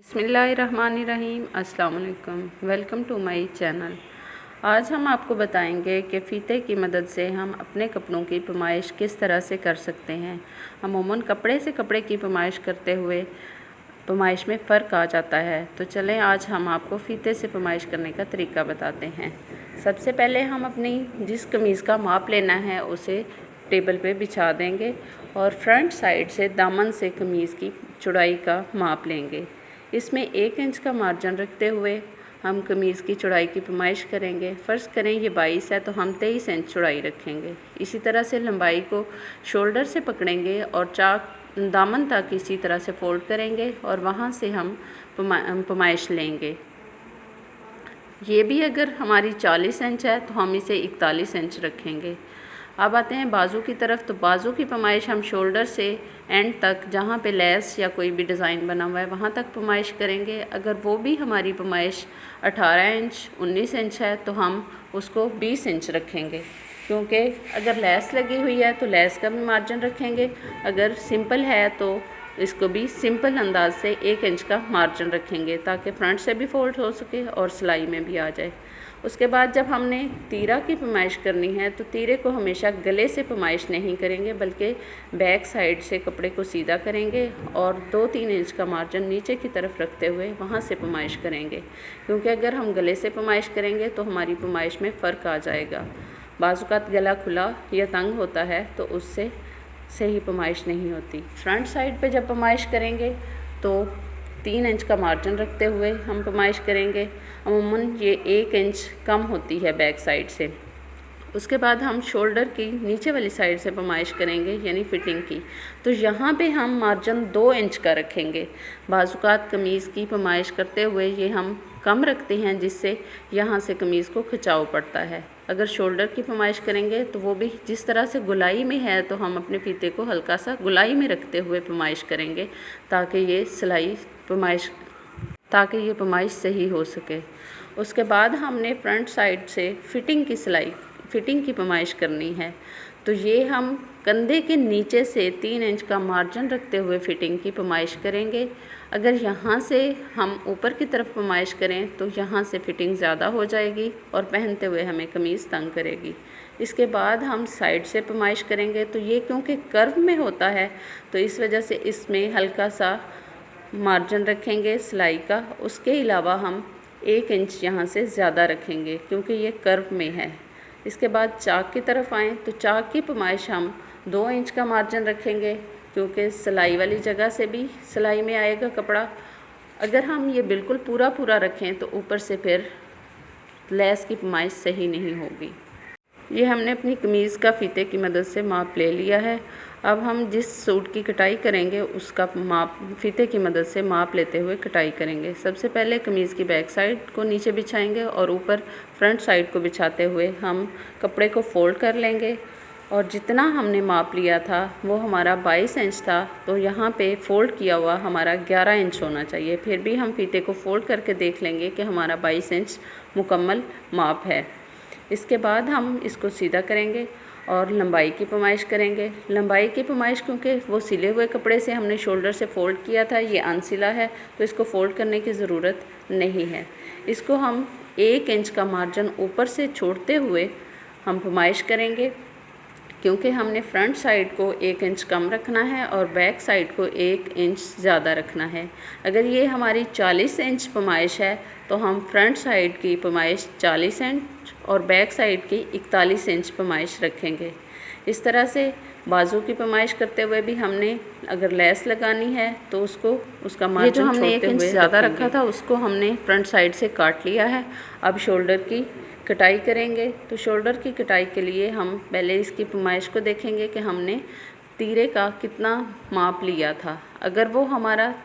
बिस्मिल्लाहिर्रहमानिर्रहीम। अस्सलाम वालेकुम। Welcome to my channel. आज हम आपको बताएंगे कि फ़ीते की मदद से हम अपने कपड़ों की पैमाइश किस तरह से कर सकते हैं। अमूमन कपड़े से कपड़े की पैमाइश करते हुए पैमाइश में फ़र्क आ जाता है। तो चलें आज हम आपको फ़ीते से पैमाइश करने का तरीका बताते हैं। सबसे पहले हम अपनी जिस कमीज़ का माप लेना है उसे टेबल पे बिछा देंगे और फ्रंट साइड से दामन से कमीज़ की चौड़ाई का माप लेंगे। इसमें 1 इंच का मार्जिन रखते हुए हम कमीज़ की चौड़ाई की पैमाइश करेंगे। फ़र्ज़ करें ये 22 है तो हम 23 इंच चौड़ाई रखेंगे। इसी तरह से लंबाई को शोल्डर से पकड़ेंगे और चाक दामन तक इसी तरह से फ़ोल्ड करेंगे और वहाँ से हम पैमाइश लेंगे। ये भी अगर हमारी 40 इंच है तो हम इसे 41 इंच रखेंगे। अब आते हैं बाजू की तरफ। तो बाजू की पैमाइश हम शोल्डर से एंड तक जहाँ पे लेस या कोई भी डिज़ाइन बना हुआ है वहाँ तक पैमाइश करेंगे। अगर वो भी हमारी पैमाइश 18 इंच 19 इंच है तो हम उसको 20 इंच रखेंगे, क्योंकि अगर लेस लगी हुई है तो लेस का भी मार्जिन रखेंगे। अगर सिंपल है तो इसको भी सिंपल अंदाज से 1 इंच का मार्जिन रखेंगे ताकि फ्रंट से भी फोल्ड हो सके और सिलाई में भी आ जाए। उसके बाद जब हमने तीरा की पैमाइश करनी है तो तीरे को हमेशा गले से पैमाइश नहीं करेंगे बल्कि बैक साइड से कपड़े को सीधा करेंगे और 2-3 इंच का मार्जिन नीचे की तरफ रखते हुए वहाँ से पैमाइश करेंगे, क्योंकि अगर हम गले से पैमाइश करेंगे तो हमारी पैमाइश में फ़र्क आ जाएगा। बाजू का गला खुला या तंग होता है तो उससे सही पैमाइश नहीं होती। फ्रंट साइड पे जब पैमाइश करेंगे तो 3 इंच का मार्जिन रखते हुए हम पैमाइश करेंगे। अमूमन ये 1 इंच कम होती है बैक साइड से। उसके बाद हम शोल्डर की नीचे वाली साइड से पैमाइश करेंगे यानी फिटिंग की। तो यहाँ पे हम मार्जिन 2 इंच का रखेंगे। बाजुकात कमीज़ की पैमाइश करते हुए ये हम कम रखते हैं जिससे यहाँ से कमीज़ को खिंचाव पड़ता है। अगर शोल्डर की पैमाइश करेंगे तो वो भी जिस तरह से गुलाई में है तो हम अपने फीते को हल्का सा गुलाई में रखते हुए पैमाइश करेंगे ताकि ये पैमाइश सही हो सके। उसके बाद हमने फ्रंट साइड से फिटिंग की पैमाइश करनी है। तो ये हम कंधे के नीचे से 3 इंच का मार्जिन रखते हुए फिटिंग की पैमाइश करेंगे। अगर यहाँ से हम ऊपर की तरफ पैमाइश करें तो यहाँ से फिटिंग ज़्यादा हो जाएगी और पहनते हुए हमें कमीज़ तंग करेगी। इसके बाद हम साइड से पैमाइश करेंगे। तो ये क्योंकि कर्व में होता है तो इस वजह से इसमें हल्का सा मार्जिन रखेंगे सिलाई का। उसके अलावा हम 1 इंच यहाँ से ज़्यादा रखेंगे क्योंकि ये कर्व में है। इसके बाद चाक की तरफ आएँ तो चाक की पैमाइश हम 2 इंच का मार्जिन रखेंगे, क्योंकि सिलाई वाली जगह से भी सिलाई में आएगा कपड़ा। अगर हम ये बिल्कुल पूरा रखें तो ऊपर से फिर लेस की पैमाइश सही नहीं होगी। ये हमने अपनी कमीज़ का फ़ीते की मदद से माप ले लिया है। अब हम जिस सूट की कटाई करेंगे उसका माप फ़ीते की मदद से माप लेते हुए कटाई करेंगे। सबसे पहले कमीज़ की बैक साइड को नीचे बिछाएंगे और ऊपर फ्रंट साइड को बिछाते हुए हम कपड़े को फ़ोल्ड कर लेंगे। और जितना हमने माप लिया था वो हमारा 22 इंच था, तो यहाँ पे फ़ोल्ड किया हुआ हमारा 11 इंच होना चाहिए। फिर भी हम फ़ीते को फ़ोल्ड करके देख लेंगे कि हमारा 22 इंच मुकम्मल माप है। इसके बाद हम इसको सीधा करेंगे और लंबाई की पैमाइश करेंगे। लंबाई की पैमाइश क्योंकि वो सिले हुए कपड़े से हमने शोल्डर से फ़ोल्ड किया था, ये अनसिला है तो इसको फ़ोल्ड करने की ज़रूरत नहीं है। इसको हम 1 इंच का मार्जिन ऊपर से छोड़ते हुए हम पैमाइश करेंगे, क्योंकि हमने फ्रंट साइड को 1 इंच कम रखना है और बैक साइड को 1 इंच ज़्यादा रखना है। अगर ये हमारी 40 इंच पैमाइश है तो हम फ्रंट साइड की पैमाइश 40 इंच और बैक साइड की 41 इंच पैमाइश रखेंगे। इस तरह से बाजू की पैमाइश करते हुए भी हमने अगर लेस लगानी है तो उसका मार्जिन जो हमने 1 इंच ज़्यादा रखा था उसको हमने फ्रंट साइड से काट लिया है। अब शोल्डर की कटाई करेंगे। तो शोल्डर की कटाई के लिए हम पहले इसकी पैमाइश को देखेंगे कि हमने तीरे का कितना माप लिया था। अगर वो हमारा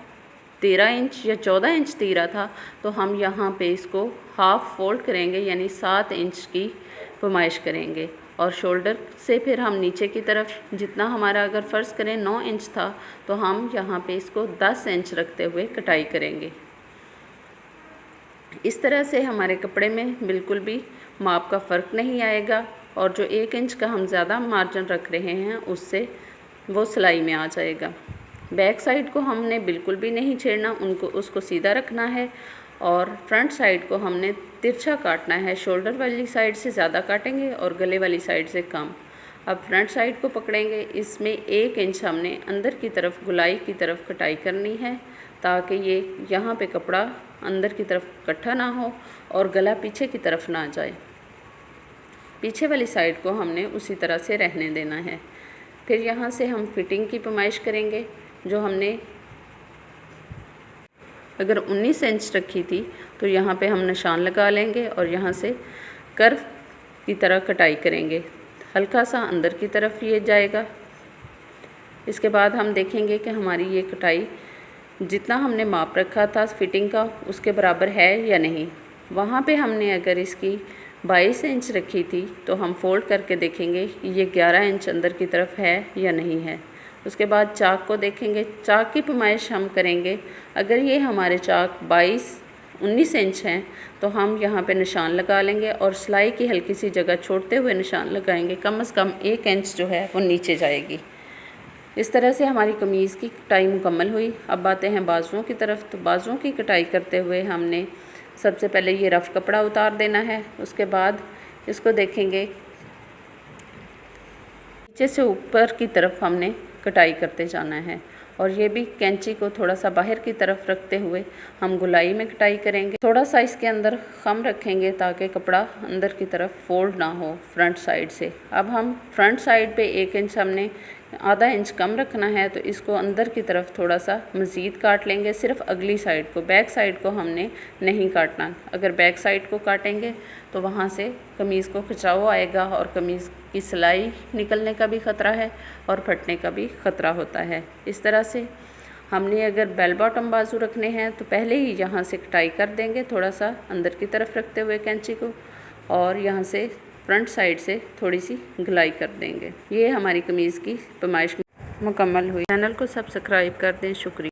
13 इंच या 14 इंच तीरा था तो हम यहाँ पे इसको हाफ़ फोल्ड करेंगे यानी 7 इंच की पैमाइश करेंगे। और शोल्डर से फिर हम नीचे की तरफ जितना हमारा अगर फ़र्ज़ करें 9 इंच था तो हम यहाँ पे इसको 10 इंच रखते हुए कटाई करेंगे। इस तरह से हमारे कपड़े में बिल्कुल भी माप का फ़र्क नहीं आएगा और जो 1 इंच का हम ज़्यादा मार्जिन रख रहे हैं उससे वो सिलाई में आ जाएगा। बैक साइड को हमने बिल्कुल भी नहीं छेड़ना, उसको सीधा रखना है और फ्रंट साइड को हमने तिरछा काटना है। शोल्डर वाली साइड से ज़्यादा काटेंगे और गले वाली साइड से कम। अब फ्रंट साइड को पकड़ेंगे, इसमें 1 इंच हमने अंदर की तरफ गुलाई की तरफ कटाई करनी है ताकि ये यहाँ पे कपड़ा अंदर की तरफ इकट्ठा ना हो और गला पीछे की तरफ ना जाए। पीछे वाली साइड को हमने उसी तरह से रहने देना है। फिर यहाँ से हम फिटिंग की पैमाइश करेंगे। जो हमने अगर 19 इंच रखी थी तो यहाँ पे हम निशान लगा लेंगे और यहाँ से कर्व की तरह कटाई करेंगे। हल्का सा अंदर की तरफ ये जाएगा। इसके बाद हम देखेंगे कि हमारी ये कटाई जितना हमने माप रखा था फिटिंग का उसके बराबर है या नहीं। वहाँ पे हमने अगर इसकी 22 इंच रखी थी तो हम फोल्ड करके देखेंगे ये 11 इंच अंदर की तरफ है या नहीं है। उसके बाद चाक को देखेंगे, चाक की पैमाइश हम करेंगे। अगर ये हमारे चाक 19 इंच हैं तो हम यहाँ पे निशान लगा लेंगे और सिलाई की हल्की सी जगह छोड़ते हुए निशान लगाएंगे। कम से कम 1 इंच जो है वो नीचे जाएगी। इस तरह से हमारी कमीज़ की कटाई मुकम्मल हुई। अब आते हैं बाजुओं की तरफ। तो बाजुओं की कटाई करते हुए हमने सबसे पहले ये रफ़ कपड़ा उतार देना है। उसके बाद इसको देखेंगे नीचे से ऊपर की तरफ हमने कटाई करते जाना है और ये भी कैंची को थोड़ा सा बाहर की तरफ रखते हुए हम गुलाई में कटाई करेंगे। थोड़ा सा इसके अंदर खम रखेंगे ताकि कपड़ा अंदर की तरफ फोल्ड ना हो फ्रंट साइड से। अब हम फ्रंट साइड पे 1 इंच हमने आधा इंच कम रखना है तो इसको अंदर की तरफ थोड़ा सा मज़ीद काट लेंगे, सिर्फ अगली साइड को। बैक साइड को हमने नहीं काटना। अगर बैक साइड को काटेंगे तो वहाँ से कमीज़ को खिंचाव आएगा और कमीज़ की सिलाई निकलने का भी ख़तरा है और फटने का भी ख़तरा होता है। इस तरह से हमने अगर बेल बॉटम बाजू रखने हैं तो पहले ही यहाँ से कटाई कर देंगे, थोड़ा सा अंदर की तरफ रखते हुए कैंची को, और यहाँ से फ्रंट साइड से थोड़ी सी गुलाई कर देंगे। ये हमारी कमीज़ की पैमाइश मुकम्मल हुई। चैनल को सब्सक्राइब कर दें। शुक्रिया।